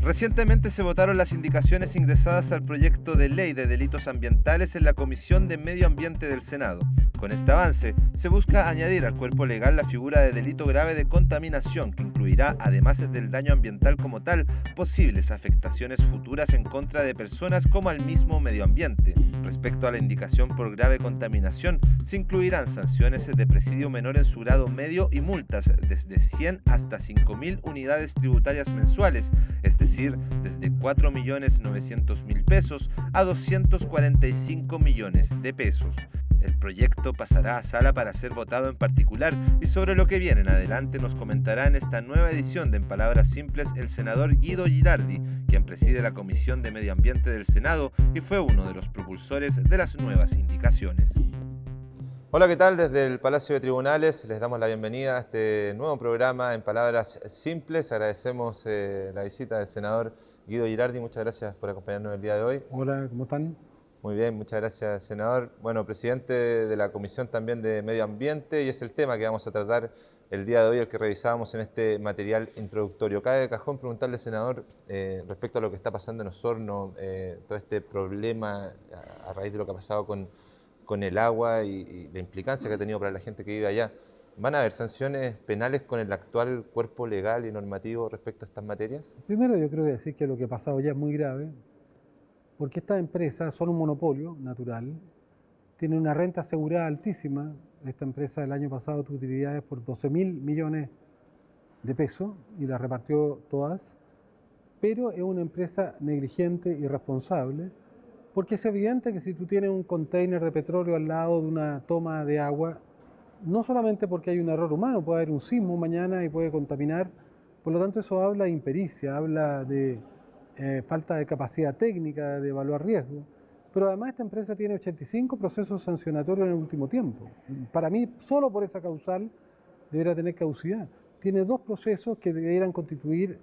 Recientemente se votaron las indicaciones ingresadas al proyecto de ley de delitos ambientales en la Comisión de Medio Ambiente del Senado. Con este avance, se busca añadir al cuerpo legal la figura de delito grave de contaminación, que incluirá, además del daño ambiental como tal, posibles afectaciones futuras en contra de personas como al mismo medio ambiente. Respecto a la indicación por grave contaminación, se incluirán sanciones de presidio menor en su grado medio y multas desde 100 hasta 5.000 unidades tributarias mensuales, es decir, desde 4.900.000 pesos a 245 millones de pesos. El proyecto pasará a sala para ser votado en particular y sobre lo que viene en adelante nos comentará en esta nueva edición de En Palabras Simples el senador Guido Gilardi, quien preside la Comisión de Medio Ambiente del Senado y fue uno de los propulsores de las nuevas indicaciones. Hola, ¿qué tal? Desde el Palacio de Tribunales les damos la bienvenida a este nuevo programa En Palabras Simples. Agradecemos la visita del senador Guido Gilardi. Muchas gracias por acompañarnos el día de hoy. Hola, ¿cómo están? Muy bien, muchas gracias, senador. Bueno, presidente de la Comisión también de Medio Ambiente, y es el tema que vamos a tratar el día de hoy, el que revisábamos en este material introductorio. Cabe de cajón preguntarle, senador, respecto a lo que está pasando en Osorno, todo este problema a raíz de lo que ha pasado con el agua y la implicancia que ha tenido para la gente que vive allá. ¿Van a haber sanciones penales con el actual cuerpo legal y normativo respecto a estas materias? Primero yo creo que decir que lo que ha pasado ya es muy grave, porque estas empresas son un monopolio natural, tienen una renta asegurada altísima. Esta empresa el año pasado tuvo utilidades por 12.000 millones de pesos y las repartió todas, pero es una empresa negligente y irresponsable, porque es evidente que si tú tienes un container de petróleo al lado de una toma de agua, no solamente porque hay un error humano, puede haber un sismo mañana y puede contaminar, por lo tanto eso habla de impericia, habla de falta de capacidad técnica de evaluar riesgo, pero además esta empresa tiene 85 procesos sancionatorios en el último tiempo. Para mí, solo por esa causal debería tener caducidad. Tiene 2 procesos que debieran constituir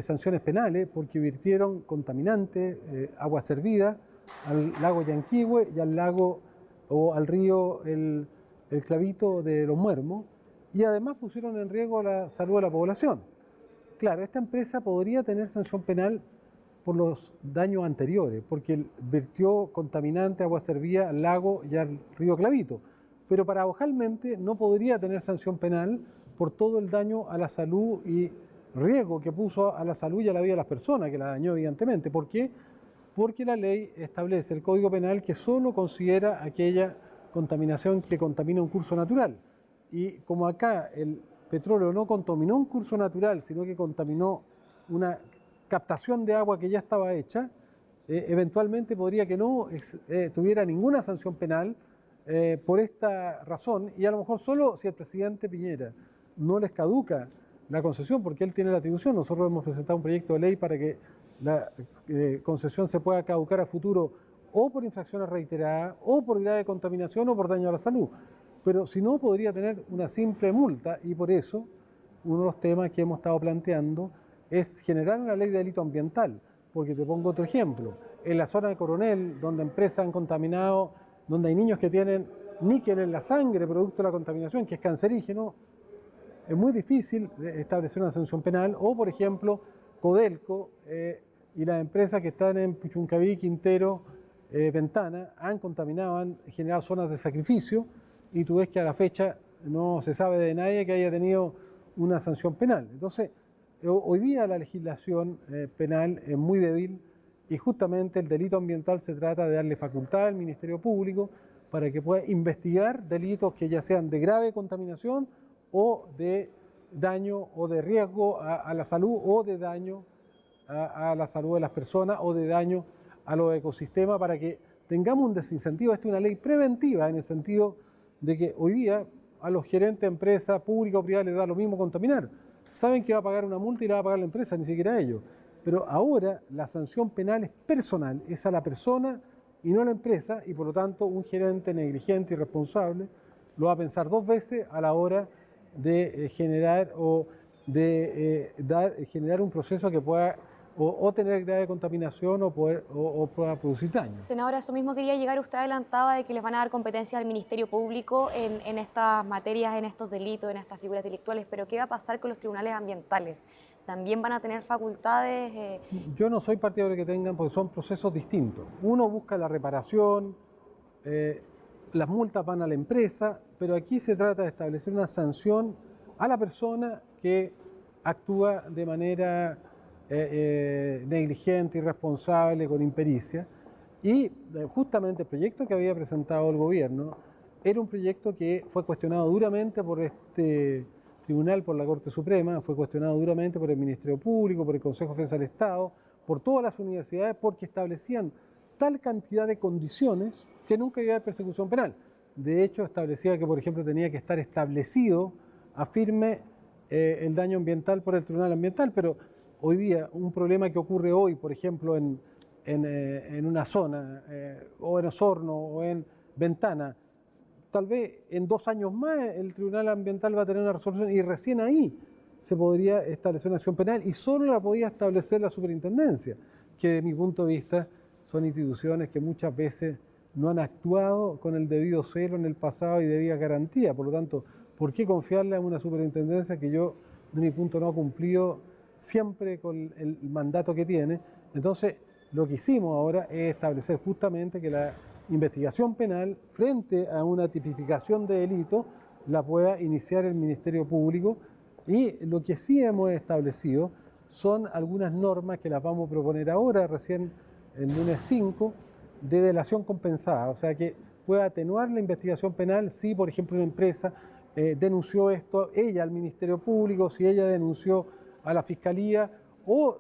sanciones penales porque virtieron contaminantes, agua servida, al lago Yanquihue y al lago o al río el Clavito de los Muermos, y además pusieron en riesgo la salud de la población. Claro, esta empresa podría tener sanción penal por los daños anteriores, porque vertió contaminante, agua servida al lago y al río Clavito, pero paradojalmente no podría tener sanción penal por todo el daño a la salud y riesgo que puso a la salud y a la vida de las personas, que la dañó evidentemente. ¿Por qué? Porque la ley establece, el Código Penal, que solo considera aquella contaminación que contamina un curso natural. Y como acá el petróleo no contaminó un curso natural, sino que contaminó una captación de agua que ya estaba hecha, eventualmente podría que no tuviera ninguna sanción penal por esta razón, y a lo mejor solo si el presidente Piñera no les caduca la concesión, porque él tiene la atribución. Nosotros hemos presentado un proyecto de ley para que la concesión se pueda caducar a futuro o por infracciones reiteradas, o por grave contaminación, o por daño a la salud. Pero si no, podría tener una simple multa, y por eso uno de los temas que hemos estado planteando es generar una ley de delito ambiental, porque te pongo otro ejemplo. En la zona de Coronel, donde empresas han contaminado, donde hay niños que tienen níquel en la sangre producto de la contaminación, que es cancerígeno, es muy difícil establecer una sanción penal. O, por ejemplo, Codelco y las empresas que están en Puchuncaví, Quintero, Ventana, han contaminado, han generado zonas de sacrificio, y tú ves que a la fecha no se sabe de nadie que haya tenido una sanción penal. Entonces, hoy día la legislación penal es muy débil, y justamente el delito ambiental se trata de darle facultad al Ministerio Público para que pueda investigar delitos que ya sean de grave contaminación o de daño o de riesgo a la salud, o de daño a la salud de las personas, o de daño a los ecosistemas, para que tengamos un desincentivo. Esta es una ley preventiva, en el sentido de que hoy día a los gerentes de empresas públicas o privadas les da lo mismo contaminar. Saben que va a pagar una multa y la va a pagar la empresa, ni siquiera ellos. Pero ahora la sanción penal es personal, es a la persona y no a la empresa, y por lo tanto un gerente negligente y irresponsable lo va a pensar 2 veces a la hora de generar o de generar un proceso que pueda o tener grave contaminación o pueda producir daño. Senadora, eso mismo quería llegar. Usted adelantaba de que les van a dar competencias al Ministerio Público en estas materias, en estos delitos, en estas figuras delictuales, pero ¿qué va a pasar con los tribunales ambientales? ¿También van a tener facultades? Yo no soy partidario de que tengan, porque son procesos distintos. Uno busca la reparación, las multas van a la empresa, pero aquí se trata de establecer una sanción a la persona que actúa de manera negligente, irresponsable, con impericia. Y justamente el proyecto que había presentado el gobierno era un proyecto que fue cuestionado duramente por este tribunal, por la Corte Suprema, fue cuestionado duramente por el Ministerio Público, por el Consejo de Defensa del Estado, por todas las universidades, porque establecían tal cantidad de condiciones que nunca iba a haber persecución penal. De hecho, establecía que, por ejemplo, tenía que estar establecido a firme el daño ambiental por el Tribunal Ambiental, pero hoy día un problema que ocurre hoy, por ejemplo, en una zona, o en Osorno, o en Ventana, tal vez en 2 años más el Tribunal Ambiental va a tener una resolución y recién ahí se podría establecer una acción penal y solo la podía establecer la superintendencia, que de mi punto de vista son instituciones que muchas veces no han actuado con el debido celo en el pasado y debida garantía. Por lo tanto, ¿por qué confiarle a una superintendencia que yo, de mi punto, no ha cumplido siempre con el mandato que tiene? Entonces, lo que hicimos ahora es establecer justamente que la investigación penal frente a una tipificación de delito la pueda iniciar el Ministerio Público, y lo que sí hemos establecido son algunas normas que las vamos a proponer ahora, recién el lunes 5, de delación compensada, o sea que pueda atenuar la investigación penal si, por ejemplo, una empresa denunció esto, ella al Ministerio Público, si ella denunció a la Fiscalía, o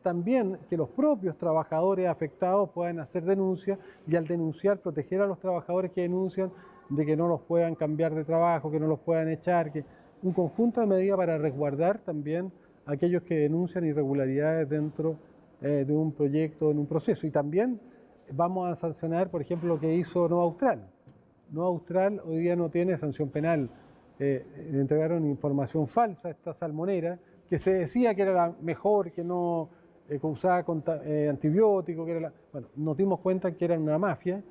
también que los propios trabajadores afectados puedan hacer denuncias y al denunciar proteger a los trabajadores que denuncian de que no los puedan cambiar de trabajo, que no los puedan echar, que un conjunto de medidas para resguardar también a aquellos que denuncian irregularidades dentro de un proyecto, en un proceso. Y también vamos a sancionar, por ejemplo, lo que hizo Nova Austral. Nova Austral hoy día no tiene sanción penal. Le entregaron información falsa a esta salmonera, que se decía que era la mejor, que no causaba antibióticos, bueno, nos dimos cuenta que eran una mafia,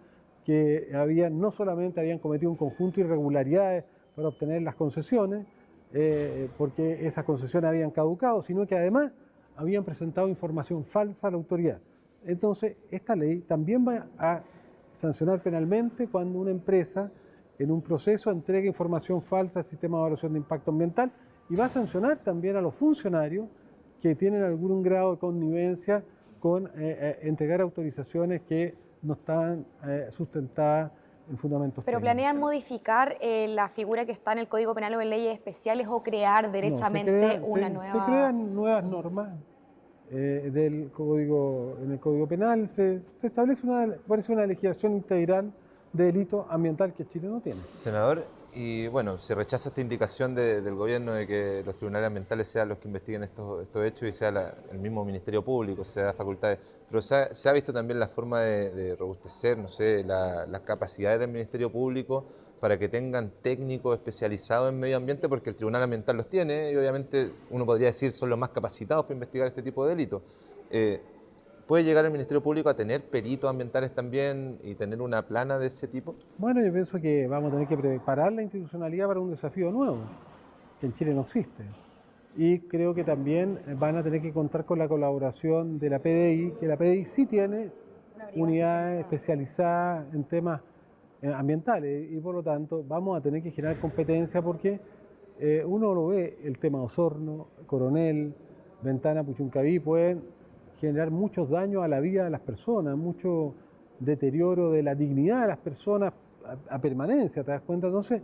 que no solamente habían cometido un conjunto de irregularidades para obtener las concesiones, porque esas concesiones habían caducado, sino que además habían presentado información falsa a la autoridad. Entonces, esta ley también va a sancionar penalmente cuando una empresa en un proceso entregue información falsa al sistema de evaluación de impacto ambiental, y va a sancionar también a los funcionarios que tienen algún grado de connivencia con entregar autorizaciones que no están sustentadas en fundamentos ¿Pero técnicos. planean modificar la figura que está en el Código Penal o en leyes especiales, o crear derechamente una nueva? Se crean nuevas normas en el Código Penal, se establece una legislación integral de delito ambiental que Chile no tiene. Senador, y bueno, se rechaza esta indicación del gobierno de que los tribunales ambientales sean los que investiguen estos hechos y sea el mismo Ministerio Público, se da facultades, pero se ha visto también la forma de robustecer, no sé, las capacidades del Ministerio Público para que tengan técnicos especializados en medio ambiente, porque el Tribunal Ambiental los tiene y obviamente uno podría decir son los más capacitados para investigar este tipo de delitos. ¿Puede llegar el Ministerio Público a tener peritos ambientales también y tener una plana de ese tipo? Bueno, yo pienso que vamos a tener que preparar la institucionalidad para un desafío nuevo, que en Chile no existe. Y creo que también van a tener que contar con la colaboración de la PDI, que la PDI sí tiene unidades especializadas en temas ambientales, y por lo tanto vamos a tener que generar competencia, porque uno lo ve, el tema Osorno, Coronel, Ventana, Puchuncaví, pueden generar muchos daños a la vida de las personas, mucho deterioro de la dignidad de las personas a permanencia, ¿te das cuenta? Entonces,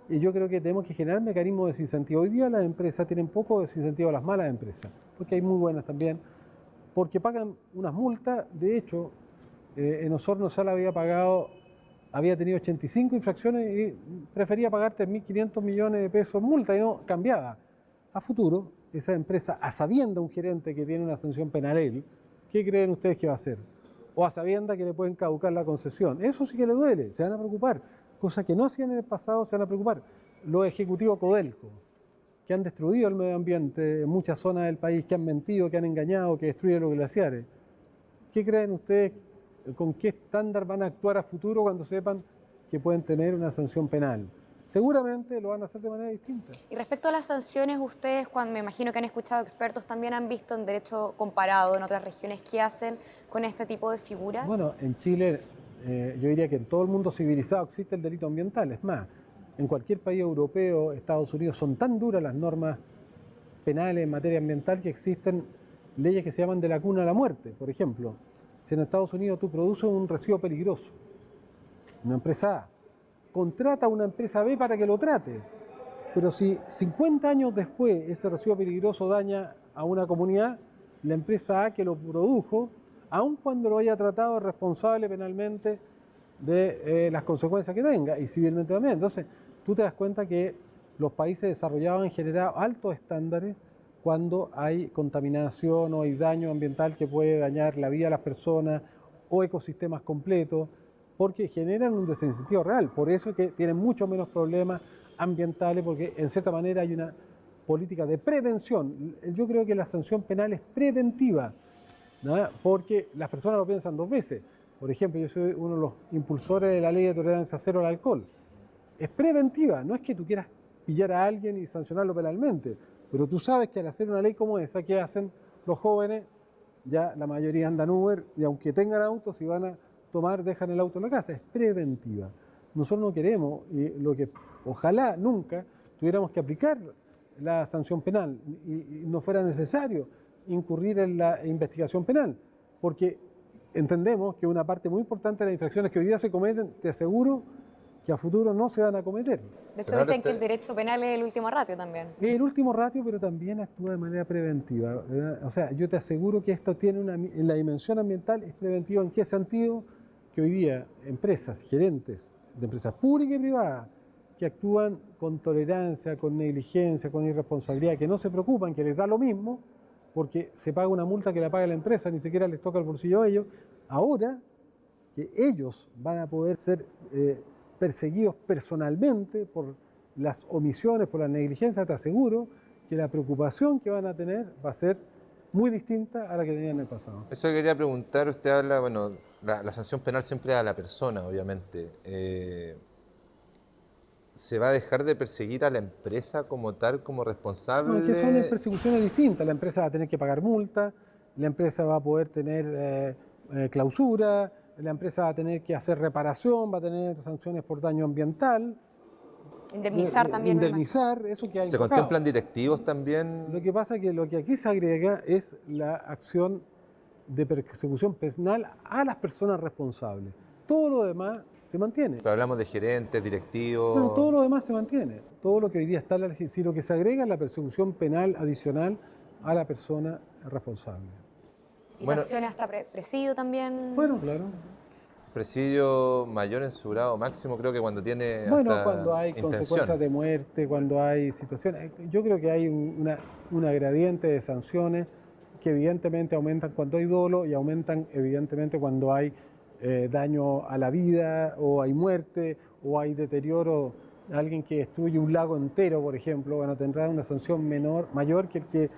yo creo que tenemos que generar mecanismos de desincentivo. Hoy día las empresas tienen poco desincentivo, las malas empresas, porque hay muy buenas también, porque pagan unas multas. De hecho, en Osorno Sala había tenido 85 infracciones y prefería pagar 3.500 millones de pesos en multa y no cambiaba. A futuro, esa empresa, a sabienda un gerente que tiene una sanción penal él, ¿qué creen ustedes que va a hacer? O a sabienda que le pueden caducar la concesión. Eso sí que le duele, se van a preocupar. Cosas que no hacían en el pasado, se van a preocupar. Los ejecutivos Codelco, que han destruido el medio ambiente en muchas zonas del país, que han mentido, que han engañado, que destruyen los glaciares. ¿Qué creen ustedes, con qué estándar van a actuar a futuro cuando sepan que pueden tener una sanción penal? Seguramente lo van a hacer de manera distinta. Y respecto a las sanciones, ustedes, cuando me imagino que han escuchado expertos, también han visto en derecho comparado en otras regiones qué hacen con este tipo de figuras. Bueno, en Chile yo diría que en todo el mundo civilizado existe el delito ambiental. Es más, en cualquier país europeo, Estados Unidos, son tan duras las normas penales en materia ambiental que existen leyes que se llaman de la cuna a la muerte. Por ejemplo, si en Estados Unidos tú produces un residuo peligroso, una empresa A contrata a una empresa B para que lo trate, pero si 50 años después ese residuo peligroso daña a una comunidad, la empresa A que lo produjo, aun cuando lo haya tratado, es responsable penalmente de las consecuencias que tenga y civilmente también. Entonces, tú te das cuenta que los países desarrollados han generado altos estándares cuando hay contaminación o hay daño ambiental que puede dañar la vida de las personas o ecosistemas completos, porque generan un desincentivo real. Por eso es que tienen mucho menos problemas ambientales, porque en cierta manera hay una política de prevención. Yo creo que la sanción penal es preventiva, ¿no? Porque las personas lo piensan dos veces. Por ejemplo, yo soy uno de los impulsores de la ley de tolerancia cero al alcohol. Es preventiva, no es que tú quieras pillar a alguien y sancionarlo penalmente, pero tú sabes que al hacer una ley como esa, ¿qué hacen los jóvenes? Ya la mayoría andan Uber y aunque tengan autos, si van a tomar, dejan el auto en la casa. Es preventiva. Nosotros no queremos, y lo que ojalá nunca tuviéramos que aplicar la sanción penal y no fuera necesario incurrir en la investigación penal, porque entendemos que una parte muy importante de las infracciones que hoy día se cometen, te aseguro que a futuro no se van a cometer. De hecho, dicen que el derecho penal es el último ratio también. Es el último ratio, pero también actúa de manera preventiva, ¿verdad? O sea, yo te aseguro que esto tiene en la dimensión ambiental es preventiva. ¿En qué sentido? Que hoy día empresas, gerentes de empresas públicas y privadas, que actúan con tolerancia, con negligencia, con irresponsabilidad, que no se preocupan, que les da lo mismo, porque se paga una multa que la paga la empresa, ni siquiera les toca el bolsillo a ellos, ahora que ellos van a poder ser perseguidos personalmente por las omisiones, por la negligencia, te aseguro que la preocupación que van a tener va a ser muy distinta a la que tenían en el pasado. Eso que quería preguntar, usted habla, bueno, la sanción penal siempre a la persona, obviamente. ¿Se va a dejar de perseguir a la empresa como tal, como responsable? No, es que son persecuciones distintas. La empresa va a tener que pagar multa, la empresa va a poder tener clausura, la empresa va a tener que hacer reparación, va a tener sanciones por daño ambiental. Indemnizar también. Indemnizar, eso que hay. ¿Se contemplan directivos también? Lo que pasa es que lo que aquí se agrega es la acción de persecución penal a las personas responsables. Todo lo demás se mantiene. Pero hablamos de gerentes, directivos... No, todo lo demás se mantiene. Todo lo que hoy día está en la legislación, si lo que se agrega es la persecución penal adicional a la persona responsable. ¿Y sanciones hasta presidio también? Bueno, claro. Presidio mayor en su grado máximo, creo que cuando tiene hasta cuando hay consecuencias de muerte, cuando hay situaciones... Yo creo que hay una gradiente de sanciones que evidentemente aumentan cuando hay dolo y aumentan evidentemente cuando hay daño a la vida, o hay muerte, o hay deterioro. Alguien que destruye un lago entero, por ejemplo, bueno, tendrá una sanción mayor que el que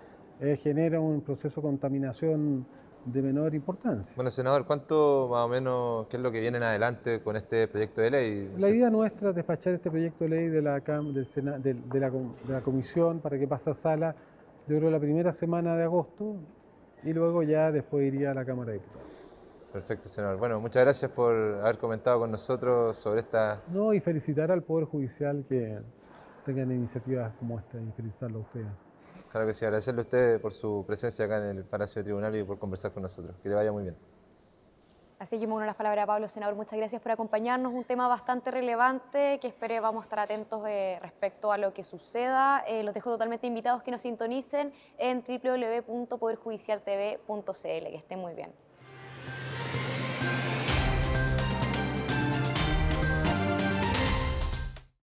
genera un proceso de contaminación de menor importancia. Bueno, senador, ¿cuánto más o menos, qué es lo que viene en adelante con este proyecto de ley? La idea nuestra es despachar este proyecto de ley de la comisión para que pase a sala, yo creo, la primera semana de agosto, y luego ya después iría a la Cámara de Diputados. Perfecto, senador. Bueno, muchas gracias por haber comentado con nosotros sobre esta... No, y felicitar al Poder Judicial que tengan iniciativas como esta y felicitarlo a ustedes. Claro que sí, agradecerle a usted por su presencia acá en el Palacio de Tribunal y por conversar con nosotros. Que le vaya muy bien. Así que me uno las palabras de Pablo. Senador, muchas gracias por acompañarnos. Un tema bastante relevante que espero vamos a estar atentos respecto a lo que suceda. Los dejo totalmente invitados que nos sintonicen en www.poderjudicialtv.cl. Que estén muy bien.